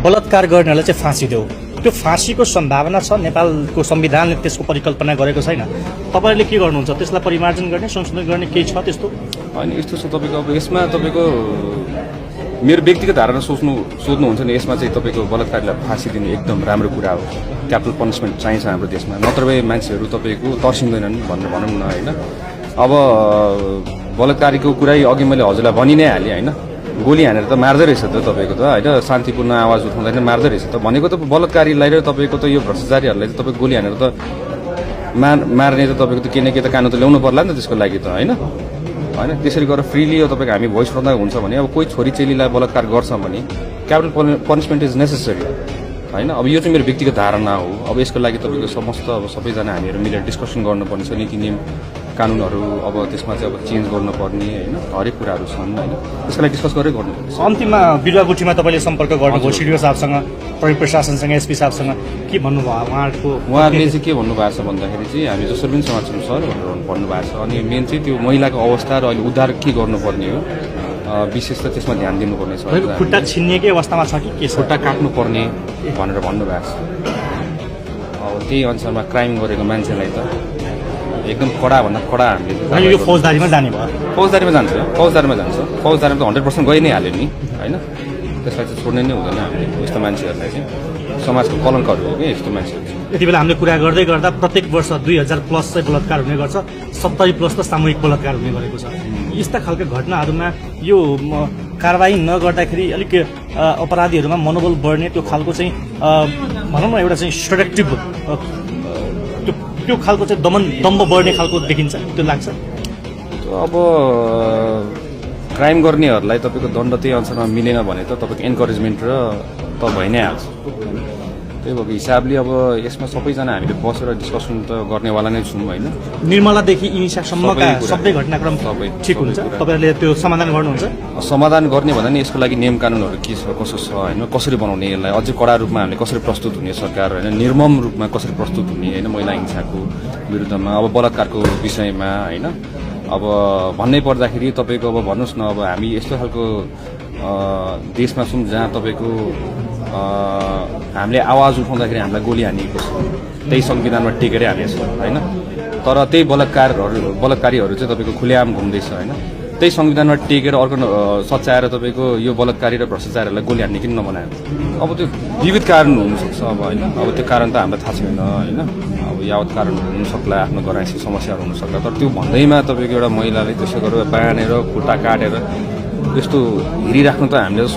बलात्कार गर्नेलाई चाहिँ फाँसी देऊ, त्यो फाँसीको सम्भावना छ? नेपालको संविधानले त्यसको परिकल्पना गरेको छैन। तपाईँले के गर्नुहुन्छ? त्यसलाई परिमार्जन गर्ने, संशोधन गर्ने केही छ त्यस्तो? होइन, यस्तो छ तपाईँको अब यसमा तपाईँको मेरो व्यक्तिगत धारणा सोध्नुहुन्छ नि, यसमा चाहिँ तपाईँको बलात्कारीलाई फाँसी दिनु एकदम राम्रो कुरा हो। क्यापिटल पनिसमेन्ट चाहिन्छ हाम्रो देशमा, नत्र भए मान्छेहरू तपाईँको तर्सिँदैनन् भनेर भनौँ न होइन। अब बलात्कारीको कुरा अघि मैले हजुरलाई भनि नै हालेँ होइन, गोली हानेर त मार्दै रहेछ त तपाईँको त होइन, शान्तिपूर्ण आवाज उठाउँदैन मार्दै रहेछ त भनेको त बलात्कारीलाई र तपाईँको त यो भ्रष्टाचारीहरूलाई त तपाईँको गोली हानेर त मार्ने त तपाईँको त के न के त कानुन त ल्याउनु पर्ला नि त त्यसको लागि त होइन। होइन त्यसरी गरेर फ्रिली तपाईँको हामी भोइस उठाउँदा हुन्छ भने अब कोही छोरी चेलीलाई बलात्कार गर्छ भने क्यापिटल पनिसमेन्ट इज नेसेसरी होइन। अब यो चाहिँ मेरो व्यक्तिगत धारणा हो। अब यसको लागि तपाईँको समस्त अब सबैजना हामीहरू मिलेर डिस्कसन गर्नुपर्ने छ, नीति नियम कानुनहरू अब त्यसमा चाहिँ अब चेन्ज गर्नुपर्ने होइन, हरेक कुराहरू छन् होइन, त्यसको लागि डिस्कस गरेर गर्नुपर्छ। अन्तिममा बिरुवागुठीमा तपाईँले सम्पर्क गर्नुभयो सिडिओ साहबसँग, प्रहरी प्रशासनसँग, एसपी साहबसँग के भन्नुभयो? उहाँहरूले चाहिँ के भन्नुभएको छ भन्दाखेरि चाहिँ हामी जसरी पनि समाचार सर भनेर भन्नुभएको छ। अनि मेन चाहिँ त्यो महिलाको अवस्था र अहिले उद्धार के गर्नुपर्ने हो विशेष त त्यसमा ध्यान दिनुपर्ने छ। खुट्टा छिन्नेकै अवस्थामा छ कि के छ? खुट्टा काट्नुपर्ने भनेर भन्नुभएको छ। अब त्यही अनुसारमा क्राइम गरेको मान्छेलाई त एकदम कडाभन्दा कडा हामीले यो फौजदारीमा जाने भयो? फौजदारीमा जान्छ, फौजदारीमा त 100% गइ नै हाल्यो नि होइन। त्यसलाई चाहिँ छोड्ने नै हुँदैन हामीले। यस्तो मान्छेहरूलाई चाहिँ समाजको कलङ्कहरू हो कि यस्तो मान्छेहरू। यति बेला हामीले कुरा गर्दै गर्दा प्रत्येक वर्ष 2000+ चाहिँ बलात्कार हुने गर्छ, 70+ त सामूहिक बलात्कार हुने गरेको छ। यस्ता खालका घटनाहरूमा यो कारबाही नगर्दाखेरि अलिक अपराधीहरूमा मनोबल बढ्ने त्यो खालको चाहिँ भनौँ न एउटा चाहिँ सेडक्टिभ त्यो खालको चाहिँ दम्ब बढ्ने खालको देखिन्छ, त्यो लाग्छ? अब क्राइम गर्नेहरूलाई तपाईँको दण्ड त्यही अनुसारमा मिलेन भने त तपाईँको इन्करेजमेन्ट र त भइ नै हाल्छ। त्यही भएको हिसाबले अब यसमा सबैजना हामीले बसेर डिस्कसन त गर्नेवाला नै छौँ होइन। निर्मलादेखि इनिसासम्मका सबै घटनाक्रम ठिक हुन्छ, तपाईँहरूले त्यो समाधान गर्नुहुन्छ? समाधान गर्ने भन्दा नि यसको लागि नियम कानुनहरू के छ कसो छ होइन, कसरी बनाउने, यसलाई अझै कडा रूपमा हामीले कसरी प्रस्तुत हुने सरकार होइन, निर्मम रूपमा कसरी प्रस्तुत हुने होइन महिला हिंसाको विरुद्धमा, अब बलात्कारको विषयमा होइन। अब भन्नै पर्दाखेरि तपाईँको अब भन्नुहोस् न, अब हामी यस्तो खालको देशमा छौँ जहाँ तपाईँको हामीले आवाज उठाउँदाखेरि हामीलाई गोली हानिएको छ, त्यही संविधानमा टेकेरै हानेको छ होइन। तर त्यही बलात्कारीहरू चाहिँ तपाईँको खुलेआम घुम्दैछ होइन। त्यही संविधानमा टेकेर अर्को सच्याएर तपाईँको यो बलात्कारी र भ्रष्टाचारहरूलाई गोली हान्ने किन नबनायो? अब त्यो विविध कारण हुनसक्छ अब होइन। अब त्यो कारण त हामीलाई थाहा छैन होइन। अब यावत कारण हुनसक्ला, आफ्नो घरायसी समस्याहरू हुनसक्ला, तर त्यो भन्दैमा तपाईँको एउटा महिलालाई त्यसो गरेर बाँधेर खुट्टा काटेर यस्तो हेरिराख्नु त हामीले